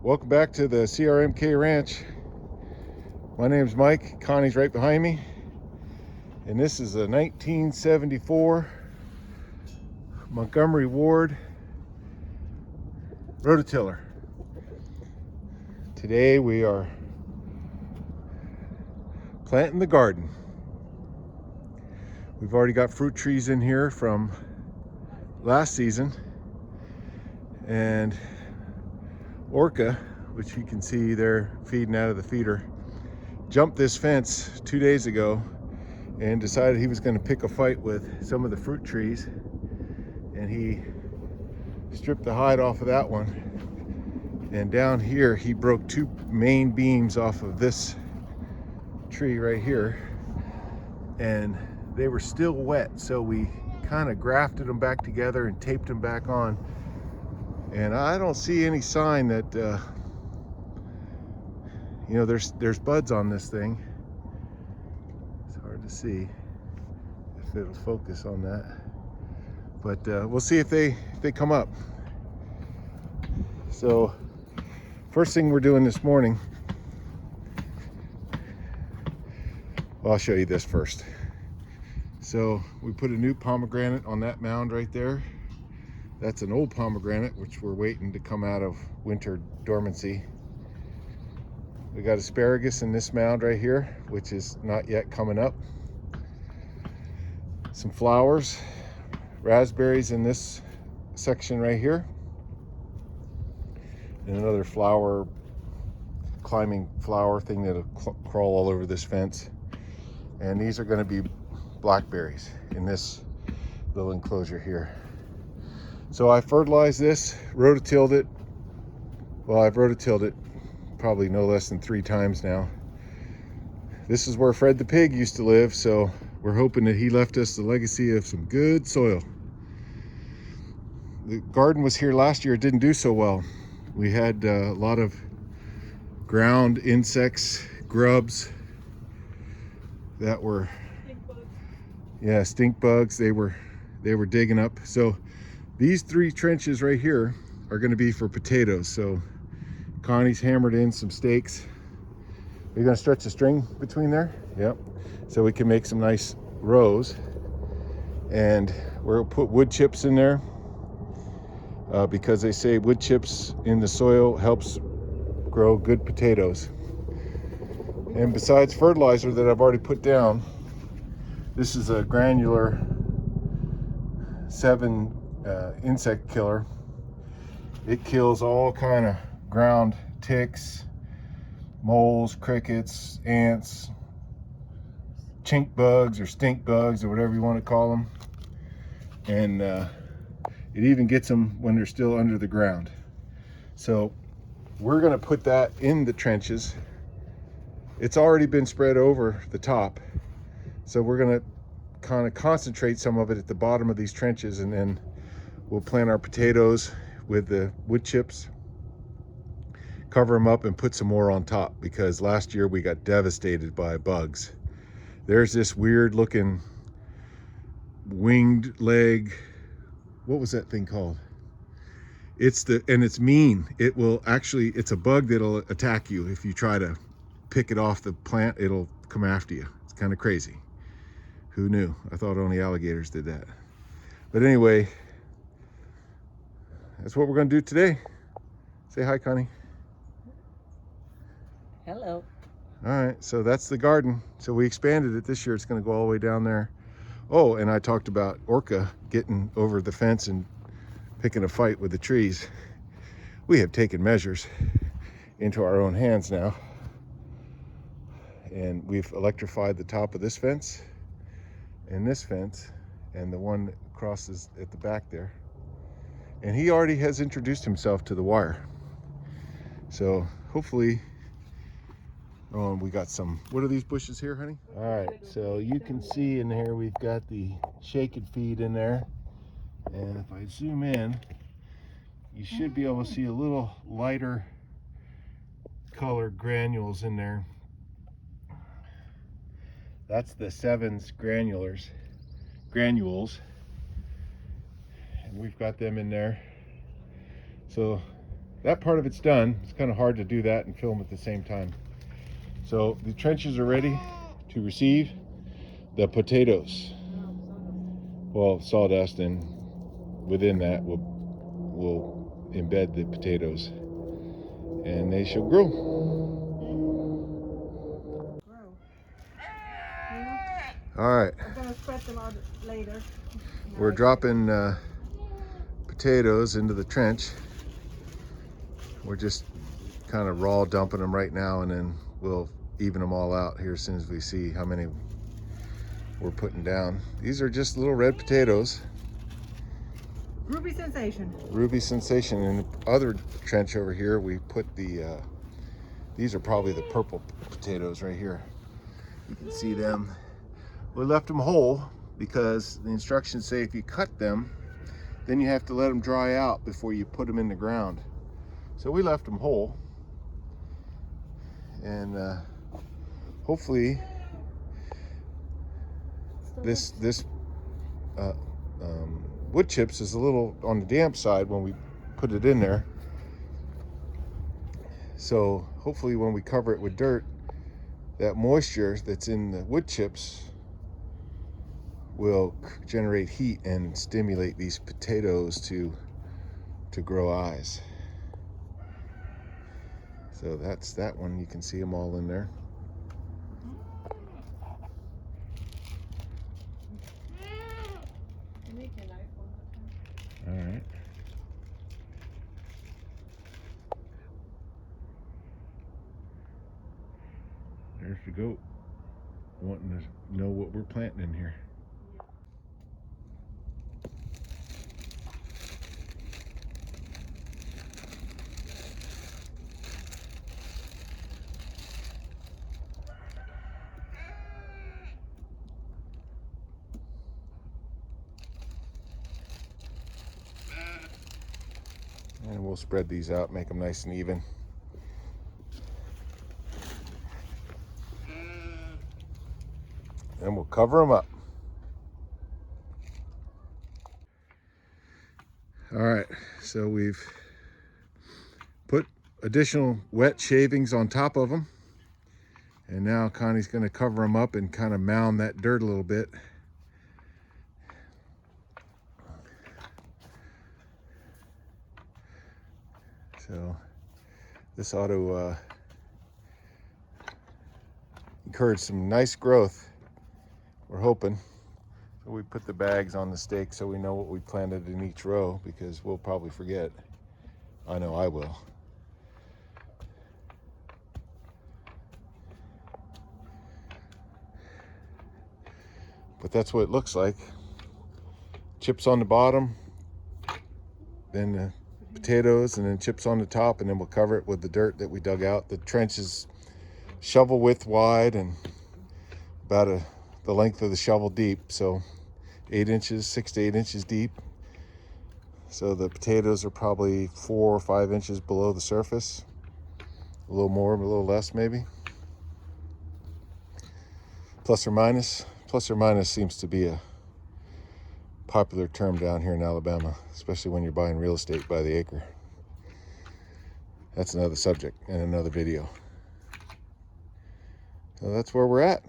Welcome back to the CRMK Ranch. My name's Mike. Connie's right behind me. And this is a 1974 Montgomery Ward rototiller. Today we are planting the garden. We've already got fruit trees in here from last season, and Orca, which you can see there feeding out of the feeder, jumped this fence 2 days ago and decided he was going to pick a fight with some of the fruit trees, and he stripped the hide off of that one, and down here he broke two main beams off of this tree right here, and they were still wet, so we kind of grafted them back together and taped them back on. And I don't see any sign that there's buds on this thing. It's hard to see if it'll focus on that, but we'll see if they come up. So first thing we're doing this morning, well, I'll show you this first. So we put a new pomegranate on that mound right there. That's an old pomegranate, which we're waiting to come out of winter dormancy. We got asparagus in this mound right here, which is not yet coming up. Some flowers, raspberries in this section right here. And another flower, climbing flower thing that'll crawl all over this fence. And these are going to be blackberries in this little enclosure here. So I fertilized this, rototilled it. Well, I've rototilled it probably no less than 3 times now. This is where Fred the pig used to live, so we're hoping that he left us the legacy of some good soil. The garden was here last year. It didn't do so well. We had a lot of ground insects, grubs that were stink bugs. They were digging up. So these 3 trenches right here are going to be for potatoes. So Connie's hammered in some stakes. Are you going to stretch the string between there? Yep. So we can make some nice rows. And we'll put wood chips in there because they say wood chips in the soil helps grow good potatoes. And besides fertilizer that I've already put down, this is a granular 7 insect killer. It kills all kind of ground ticks, moles, crickets, ants, chink bugs or stink bugs or whatever you want to call them. And it even gets them when they're still under the ground. So we're going to put that in the trenches. It's already been spread over the top. So we're going to kind of concentrate some of it at the bottom of these trenches, and then we'll plant our potatoes with the wood chips, cover them up, and put some more on top, because last year we got devastated by bugs. There's this weird looking winged leg. What was that thing called? And it's mean. It's a bug that'll attack you if you try to pick it off the plant. It'll come after you. It's kind of crazy. Who knew? I thought only alligators did that. But anyway, that's what we're going to do today. Say hi, Connie. Hello. All right, so that's the garden. So we expanded it this year. It's going to go all the way down there. Oh, and I talked about Orca getting over the fence and picking a fight with the trees. We have taken measures into our own hands now. And we've electrified the top of this fence and this fence and the one that crosses at the back there. And he already has introduced himself to the wire. So hopefully, and we got some, what are these bushes here, honey? All right, so you can see in here we've got the shake and feed in there. And if I zoom in, you should be able to see a little lighter colored granules in there. That's the 7's granules. And we've got them in there. So that part of it's done. It's kind of hard to do that and film at the same time. So the trenches are ready to receive the potatoes. Well, sawdust, and within that we'll embed the potatoes, and they shall grow. All right. I'm gonna spread them out later. We're dropping potatoes into the trench. We're just kind of raw dumping them right now, and then we'll even them all out here as soon as we see how many we're putting down. These are just little red potatoes. Ruby Sensation. Ruby Sensation. In the other trench over here, we put the, these are probably the purple potatoes right here. You can see them. We left them whole because the instructions say if you cut them, then you have to let them dry out before you put them in the ground. So we left them whole. And hopefully this wood chips is a little on the damp side when we put it in there. So hopefully when we cover it with dirt, that moisture that's in the wood chips will generate heat and stimulate these potatoes to grow eyes. So that's that one. You can see them all in there. All right. There's the goat wanting to know what we're planting in here. And we'll spread these out, make them nice and even. And we'll cover them up. All right, so we've put additional wet shavings on top of them. And now Connie's gonna cover them up and kind of mound that dirt a little bit. So this ought to encourage some nice growth, we're hoping. So we put the bags on the stake so we know what we planted in each row, because we'll probably forget. I know I will. But that's what it looks like. Chips on the bottom, then the potatoes, and then chips on the top, and then we'll cover it with the dirt that we dug out. The trench is shovel width wide and about the length of the shovel deep, so 8 inches, 6 to 8 inches deep. So the potatoes are probably 4 or 5 inches below the surface. A little more, a little less maybe. Plus or minus. Plus or minus seems to be a popular term down here in Alabama, especially when you're buying real estate by the acre. That's another subject and another video. So that's where we're at.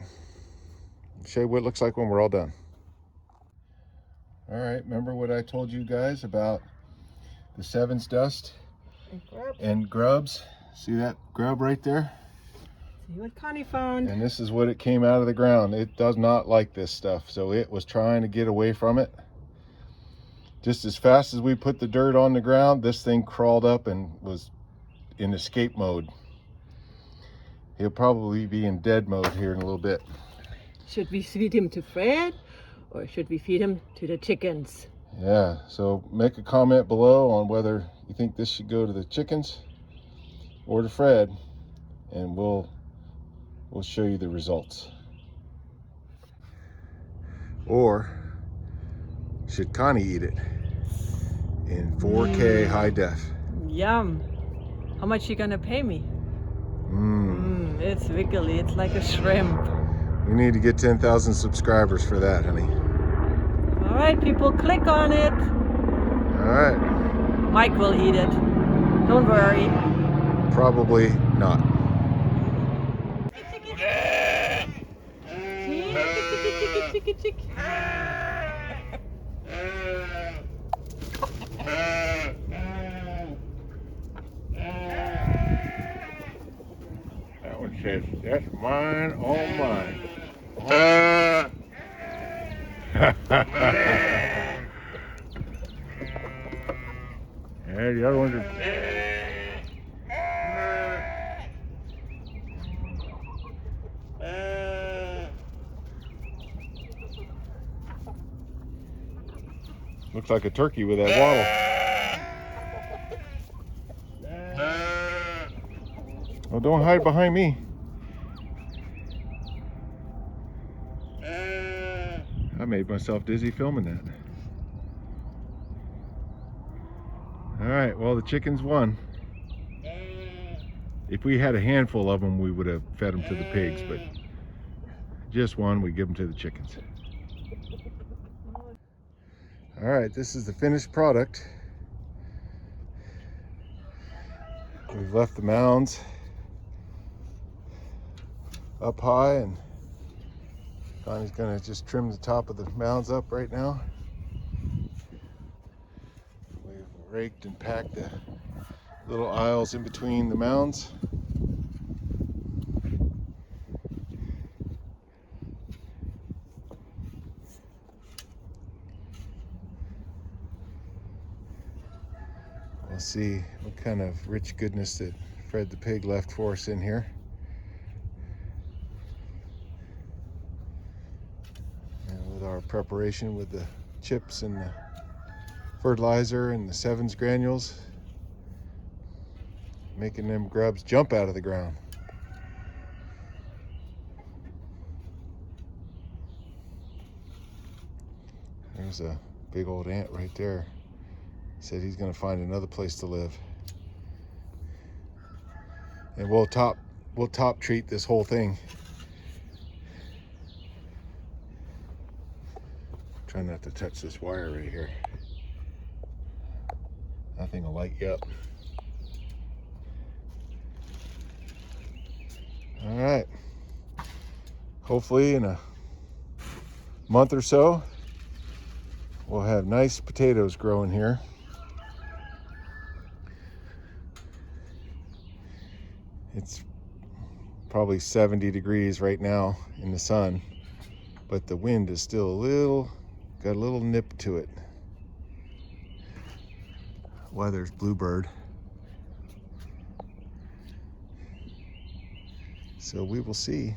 I'll show you what it looks like when we're all done. All right, remember what I told you guys about the sevens dust and grubs? See that grub right there? See what Connie found. And this is what it came out of the ground. It does not like this stuff, so it was trying to get away from it. Just as fast as we put the dirt on the ground, this thing crawled up and was in escape mode. He'll probably be in dead mode here in a little bit. Should we feed him to Fred, or should we feed him to the chickens? Yeah, so make a comment below on whether you think this should go to the chickens or to Fred, and we'll show you the results. Or should Connie eat it in 4K high def? Yum. How much you gonna pay me? It's wiggly, it's like a shrimp. We need to get 10,000 subscribers for that, honey. All right, people, click on it. All right. Mike will eat it. Don't worry. Probably not. That one says, that's mine, all mine. Yeah, the other ones are... Looks like a turkey with that waddle. Oh, don't hide behind me. I made myself dizzy filming that. All right, well, the chickens won. If we had a handful of them, we would have fed them to the pigs, but just one, we give them to the chickens. All right, this is the finished product. We've left the mounds up high, and Connie's gonna just trim the top of the mounds up right now. We've raked and packed the little aisles in between the mounds. We'll see what kind of rich goodness that Fred the pig left for us in here. And with our preparation with the chips and the fertilizer and the shavings granules, making them grubs jump out of the ground. There's a big old ant right there. Said he's gonna find another place to live. And we'll top treat this whole thing. Try not to touch this wire right here. That thing will light you up. All right. Hopefully in a month or so, we'll have nice potatoes growing here. It's probably 70 degrees right now in the sun, but the wind is still got a little nip to it. Weather's bluebird. So we will see.